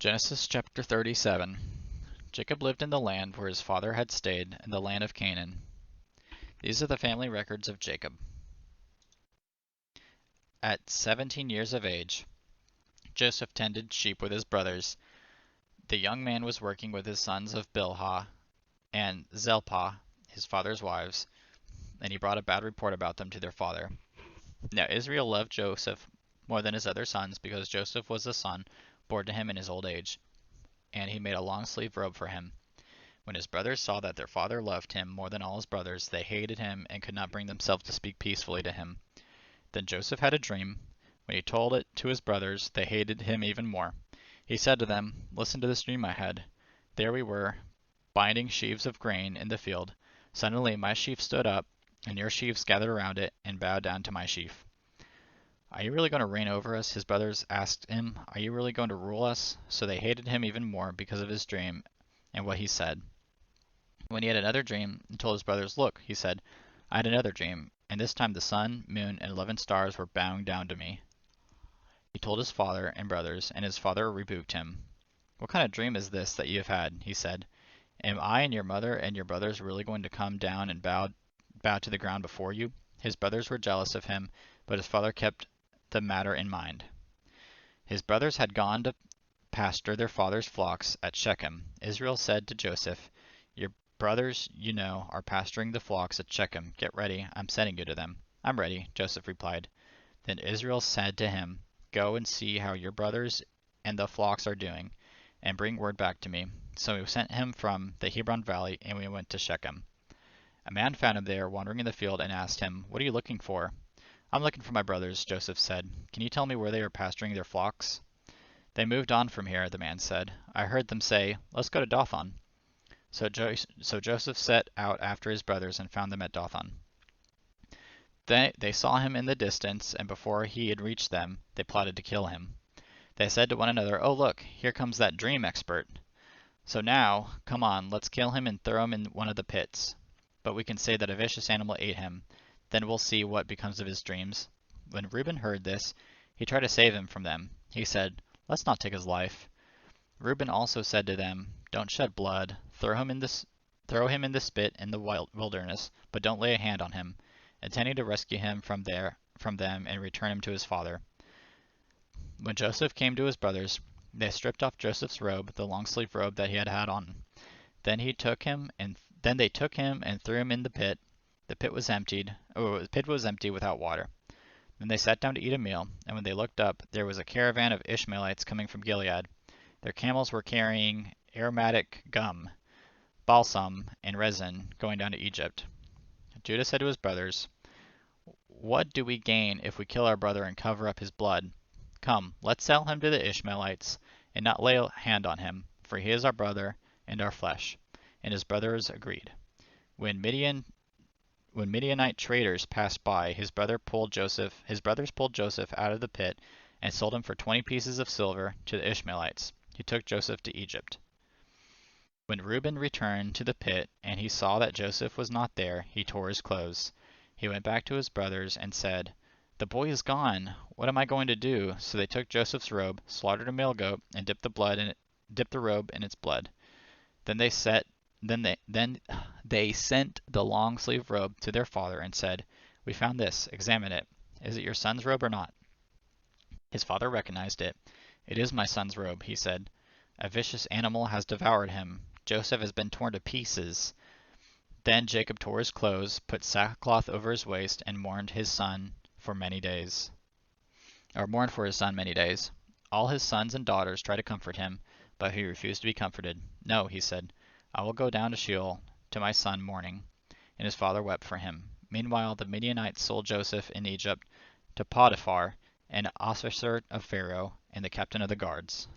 Genesis chapter 37. Jacob lived in the land where his father had stayed, in the land of Canaan. These are the family records of Jacob. At 17 years of age, Joseph tended sheep with his brothers. The young man was working with his sons of Bilhah and Zilpah, his father's wives, and he brought a bad report about them to their father. Now Israel loved Joseph more than his other sons because Joseph was the son born to him in his old age, and he made a long-sleeved robe for him. When his brothers saw that their father loved him more than all his brothers, they hated him and could not bring themselves to speak peacefully to him. Then Joseph had a dream. When he told it to his brothers, they hated him even more. He said to them, "Listen to this dream I had. There we were, binding sheaves of grain in the field. Suddenly my sheaf stood up, and your sheaves gathered around it and bowed down to my sheaf." "Are you really going to reign over us?" his brothers asked him. "Are you really going to rule us?" So they hated him even more because of his dream and what he said. When he had another dream and told his brothers, "Look," he said, "I had another dream, and this time the sun, moon, and 11 stars were bowing down to me." He told his father and brothers, and his father rebuked him. "What kind of dream is this that you have had?" he said. "Am I and your mother and your brothers really going to come down and bow to the ground before you?" His brothers were jealous of him, but his father kept the matter in mind. His brothers had gone to pasture their father's flocks at Shechem. Israel said to Joseph, "Your brothers, you know, are pasturing the flocks at Shechem. Get ready, I'm sending you to them." "I'm ready," Joseph replied. Then Israel said to him, "Go and see how your brothers and the flocks are doing, and bring word back to me." So we sent him from the Hebron Valley, and we went to Shechem. A man found him there, wandering in the field, and asked him, "What are you looking for?" "I'm looking for my brothers," Joseph said. "Can you tell me where they are pasturing their flocks?" "They moved on from here," the man said. "I heard them say, 'Let's go to Dothan.'" So Joseph set out after his brothers and found them at Dothan. They saw him in the distance, and before he had reached them, they plotted to kill him. They said to one another, "Oh, look, here comes that dream expert. So now, come on, let's kill him and throw him in one of the pits. But we can say that a vicious animal ate him. Then we'll see what becomes of his dreams." When Reuben heard this, he tried to save him from them. He said, "Let's not take his life." Reuben also said to them, "Don't shed blood. Throw him in the spit in the wilderness, but don't lay a hand on him," intending to rescue him from them and return him to his father. When Joseph came to his brothers, they stripped off Joseph's robe, the long-sleeved robe that he had had on. Then they took him and threw him in the pit. The pit was empty without water. Then they sat down to eat a meal, and when they looked up, there was a caravan of Ishmaelites coming from Gilead. Their camels were carrying aromatic gum, balsam, and resin, going down to Egypt. Judah said to his brothers, "What do we gain if we kill our brother and cover up his blood? Come, let's sell him to the Ishmaelites, and not lay a hand on him, for he is our brother and our flesh." And his brothers agreed. When Midianite traders passed by, his brothers pulled Joseph out of the pit and sold him for 20 pieces of silver to the Ishmaelites. He took Joseph to Egypt. When Reuben returned to the pit and he saw that Joseph was not there, he tore his clothes. He went back to his brothers and said, "The boy is gone. What am I going to do?" So they took Joseph's robe, slaughtered a male goat, and dipped the robe in its blood. Then they sent the long-sleeved robe to their father and said, "We found this. Examine it. Is it your son's robe or not?" His father recognized it. "It is my son's robe," he said. "A vicious animal has devoured him. Joseph has been torn to pieces." Then Jacob tore his clothes, put sackcloth over his waist, and mourned for his son many days. All his sons and daughters tried to comfort him, but he refused to be comforted. "No," he said, "I will go down to Sheol to my son mourning." And his father wept for him. Meanwhile the Midianites sold Joseph in Egypt to Potiphar, an officer of Pharaoh and the captain of the guards.